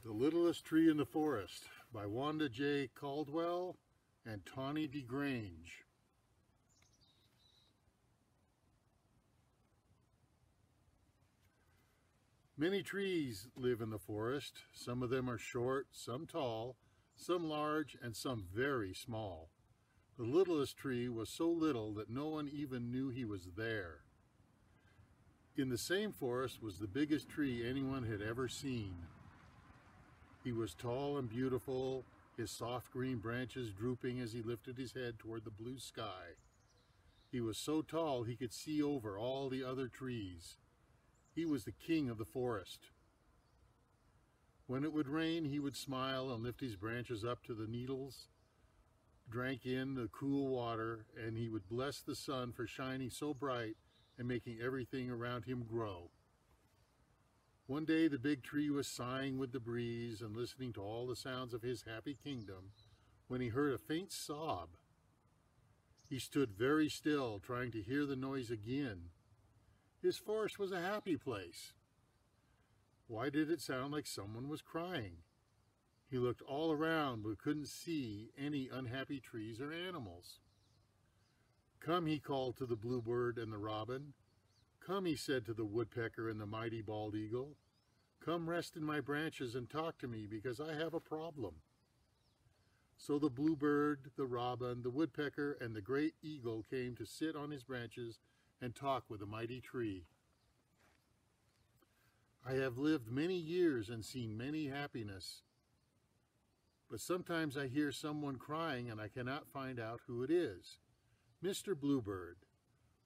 The Littlest Tree in the Forest by Wanda J. Caldwell and Tawny DeGrange. Many trees live in the forest. Some of them are short, some tall, some large, and some very small. The littlest tree was so little that no one even knew he was there. In the same forest was the biggest tree anyone had ever seen. He was tall and beautiful, his soft green branches drooping as he lifted his head toward the blue sky. He was so tall he could see over all the other trees. He was the king of the forest. When it would rain, he would smile and lift his branches up to the needles, drank in the cool water, and he would bless the sun for shining so bright and making everything around him grow. One day the big tree was sighing with the breeze and listening to all the sounds of his happy kingdom when he heard a faint sob. He stood very still, trying to hear the noise again. His forest was a happy place. Why did it sound like someone was crying? He looked all around but couldn't see any unhappy trees or animals. "Come," he called to the bluebird and the robin. "Come," he said to the woodpecker and the mighty bald eagle. "Come rest in my branches and talk to me because I have a problem." So the bluebird, the robin, the woodpecker, and the great eagle came to sit on his branches and talk with the mighty tree. "I have lived many years and seen many happiness, but sometimes I hear someone crying and I cannot find out who it is. Mr. Bluebird,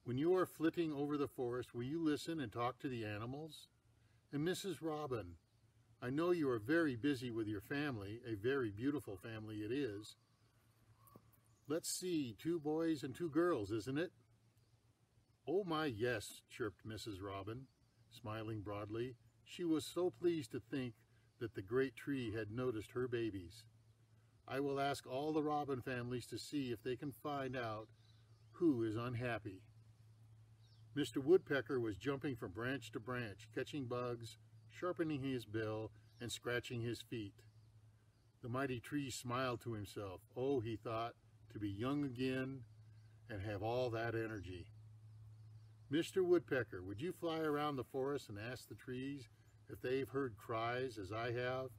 when you are flitting over the forest, will you listen and talk to the animals? And Mrs. Robin, I know you are very busy with your family, a very beautiful family it is. Let's see, 2 boys and 2 girls, isn't it?" "Oh my, yes," chirped Mrs. Robin, smiling broadly. She was so pleased to think that the great tree had noticed her babies. "I will ask all the robin families to see if they can find out who is unhappy." Mr. Woodpecker was jumping from branch to branch, catching bugs, sharpening his bill, and scratching his feet. The mighty tree smiled to himself. Oh, he thought, to be young again and have all that energy. "Mr. Woodpecker, would you fly around the forest and ask the trees if they've heard cries as I have,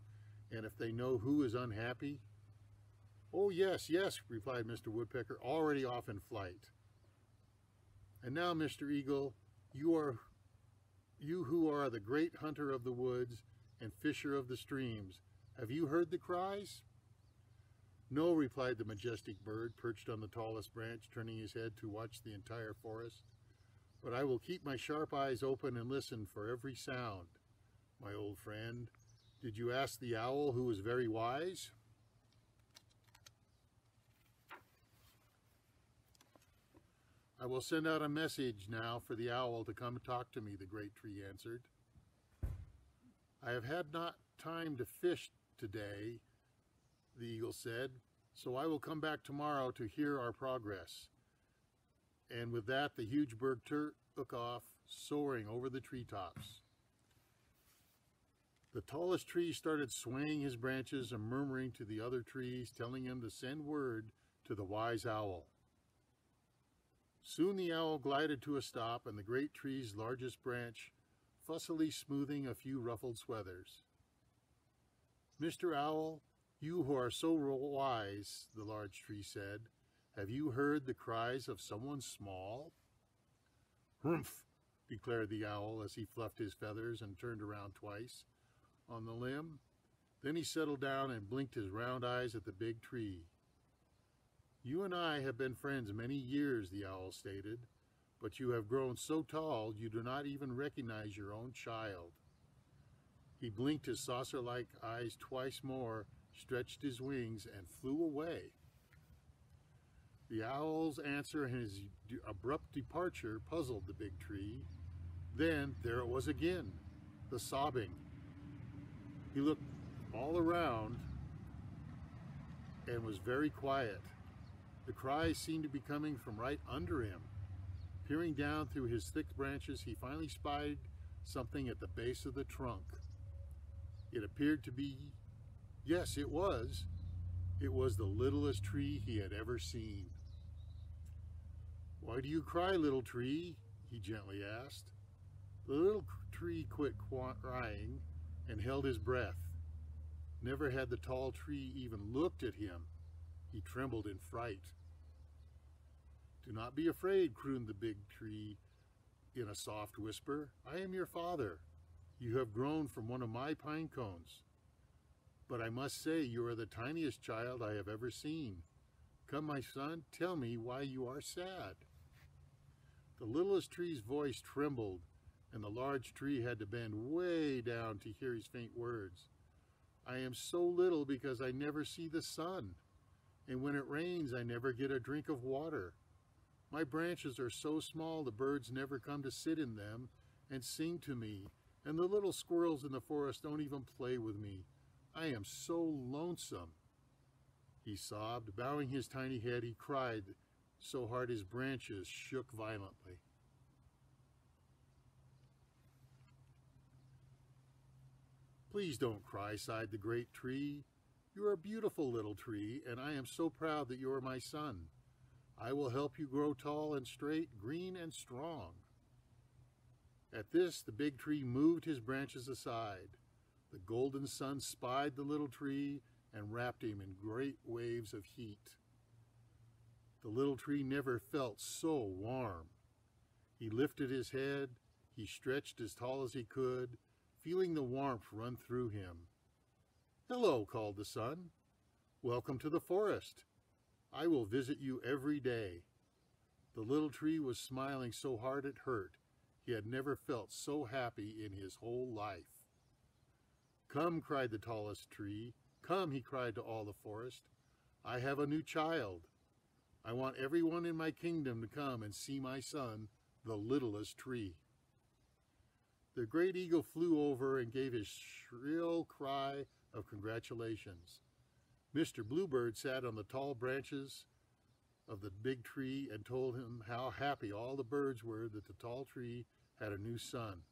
and if they know who is unhappy?" "Oh, yes, yes," replied Mr. Woodpecker, already off in flight. "And now, Mr. Eagle, you who are the great hunter of the woods and fisher of the streams, have you heard the cries?" "No," replied the majestic bird, perched on the tallest branch, turning his head to watch the entire forest. "But I will keep my sharp eyes open and listen for every sound. My old friend, did you ask the owl, who was very wise?" "I will send out a message now for the owl to come talk to me," the great tree answered. "I have had not time to fish today," the eagle said, "so I will come back tomorrow to hear our progress." And with that, the huge bird took off, soaring over the treetops. The tallest tree started swaying his branches and murmuring to the other trees, telling him to send word to the wise owl. Soon the owl glided to a stop, and the great tree's largest branch fussily smoothing a few ruffled feathers. "Mr. Owl, you who are so wise," the large tree said, "have you heard the cries of someone small?" "Humph!" declared the owl as he fluffed his feathers and turned around twice on the limb. Then he settled down and blinked his round eyes at the big tree. "You and I have been friends many years," the owl stated, "but you have grown so tall you do not even recognize your own child." He blinked his saucer-like eyes twice more, stretched his wings, and flew away. The owl's answer and his abrupt departure puzzled the big tree. Then there it was again, the sobbing. He looked all around and was very quiet. The cries seemed to be coming from right under him. Peering down through his thick branches, he finally spied something at the base of the trunk. It appeared to be, yes, it was the littlest tree he had ever seen. "Why do you cry, little tree?" he gently asked. The little tree quit crying and held his breath. Never had the tall tree even looked at him. He trembled in fright. "Do not be afraid," crooned the big tree in a soft whisper. "I am your father. You have grown from one of my pine cones. But I must say you are the tiniest child I have ever seen. Come, my son, tell me why you are sad." The littlest tree's voice trembled, and the large tree had to bend way down to hear his faint words. "I am so little because I never see the sun, and when it rains I never get a drink of water. My branches are so small the birds never come to sit in them and sing to me, and the little squirrels in the forest don't even play with me. I am so lonesome." He sobbed. Bowing his tiny head, he cried so hard his branches shook violently. "Please don't cry," sighed the great tree. "You are a beautiful little tree, and I am so proud that you are my son. I will help you grow tall and straight, green and strong." At this, the big tree moved his branches aside. The golden sun spied the little tree and wrapped him in great waves of heat. The little tree never felt so warm. He lifted his head, he stretched as tall as he could, feeling the warmth run through him. "Hello," called the sun. "Welcome to the forest. I will visit you every day." The little tree was smiling so hard it hurt. He had never felt so happy in his whole life. "Come," cried the tallest tree. "Come," he cried to all the forest. "I have a new child. I want everyone in my kingdom to come and see my son, the littlest tree." The great eagle flew over and gave his shrill cry of congratulations. Mr. Bluebird sat on the tall branches of the big tree and told him how happy all the birds were that the tall tree had a new son.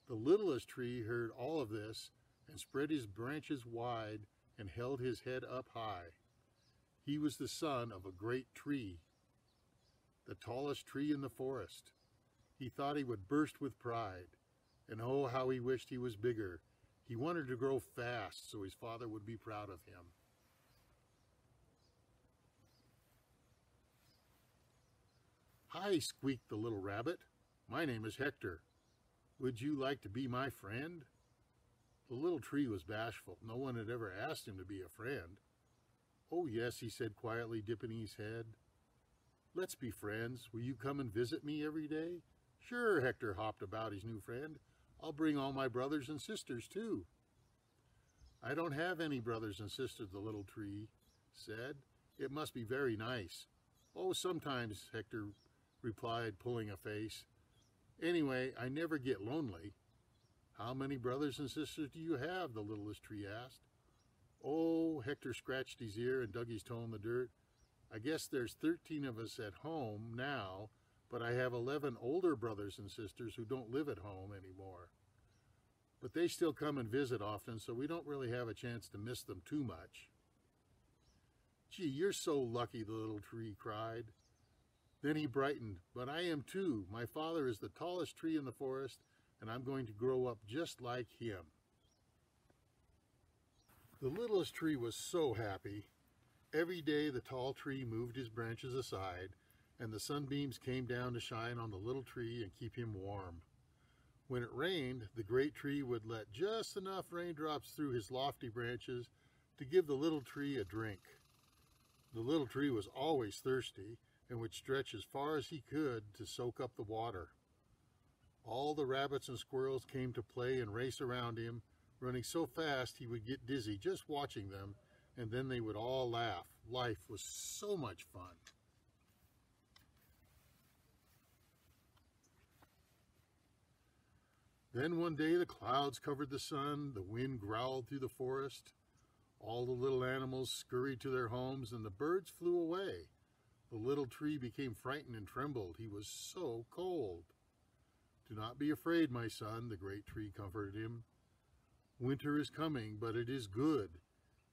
The littlest tree heard all of this and spread his branches wide and held his head up high. He was the son of a great tree, the tallest tree in the forest. He thought he would burst with pride, and oh, how he wished he was bigger. He wanted to grow fast so his father would be proud of him. "Hi," squeaked the little rabbit. "My name is Hector. Would you like to be my friend?" The little tree was bashful. No one had ever asked him to be a friend. "Oh, yes," he said quietly, dipping his head. "Let's be friends. Will you come and visit me every day?" "Sure," Hector hopped about his new friend. "I'll bring all my brothers and sisters, too." "I don't have any brothers and sisters," the little tree said. "It must be very nice." "Oh, sometimes," Hector replied, pulling a face. "Anyway, I never get lonely." "How many brothers and sisters do you have?" the littlest tree asked. "Oh," Hector scratched his ear and dug his toe in the dirt. "I guess there's 13 of us at home now, but I have 11 older brothers and sisters who don't live at home anymore. But they still come and visit often, so we don't really have a chance to miss them too much." "Gee, you're so lucky," the little tree cried. Then he brightened. "But I am too. My father is the tallest tree in the forest, and I'm going to grow up just like him." The littlest tree was so happy. Every day the tall tree moved his branches aside, and the sunbeams came down to shine on the little tree and keep him warm. When it rained, the great tree would let just enough raindrops through his lofty branches to give the little tree a drink. The little tree was always thirsty and would stretch as far as he could to soak up the water. All the rabbits and squirrels came to play and race around him, running so fast he would get dizzy just watching them, and then they would all laugh. Life was so much fun. Then one day the clouds covered the sun, the wind growled through the forest, all the little animals scurried to their homes, and the birds flew away. The little tree became frightened and trembled. He was so cold. "Do not be afraid, my son," the great tree comforted him. Winter is coming, but it is good.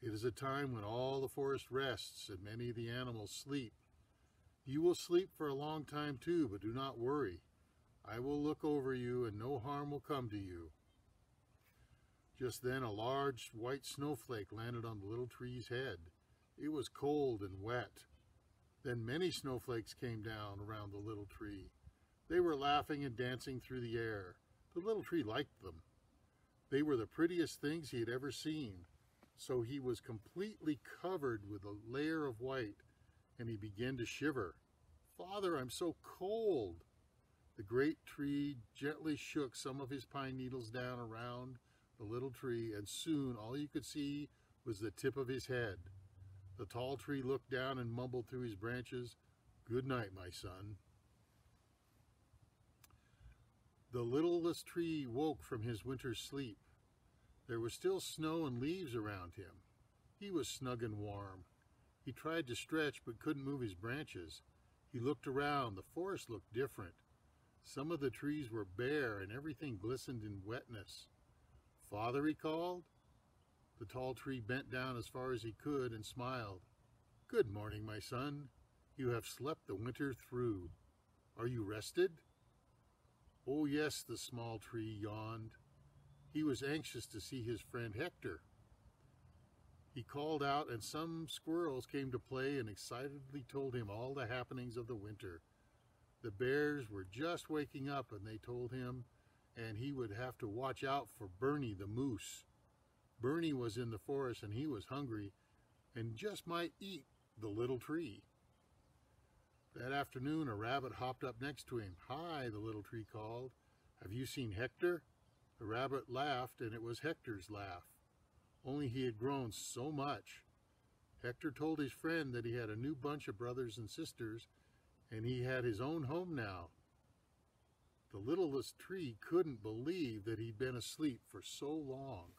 It is a time when all the forest rests and many of the animals sleep. You will sleep for a long time too, but do not worry. I will look over you and no harm will come to you. Just then a large white snowflake landed on the little tree's head. It was cold and wet. Then many snowflakes came down around the little tree. They were laughing and dancing through the air. The little tree liked them. They were the prettiest things he had ever seen. So he was completely covered with a layer of white, and he began to shiver. "Father, I'm so cold." The great tree gently shook some of his pine needles down around the little tree, and soon all you could see was the tip of his head. The tall tree looked down and mumbled through his branches, "Good night, my son." The littlest tree woke from his winter's sleep. There was still snow and leaves around him. He was snug and warm. He tried to stretch but couldn't move his branches. He looked around. The forest looked different. Some of the trees were bare and everything glistened in wetness. "Father," he called. The tall tree bent down as far as he could and smiled. "Good morning, my son. You have slept the winter through. Are you rested?" "Oh, yes," the small tree yawned. He was anxious to see his friend Hector. He called out, and some squirrels came to play and excitedly told him all the happenings of the winter. The bears were just waking up, and they told him, and he would have to watch out for Bernie the moose. Bernie was in the forest, and he was hungry, and just might eat the little tree. That afternoon, a rabbit hopped up next to him. "Hi," the little tree called. "Have you seen Hector?" The rabbit laughed, and it was Hector's laugh. Only he had grown so much. Hector told his friend that he had a new bunch of brothers and sisters, and he had his own home now. The littlest tree couldn't believe that he'd been asleep for so long.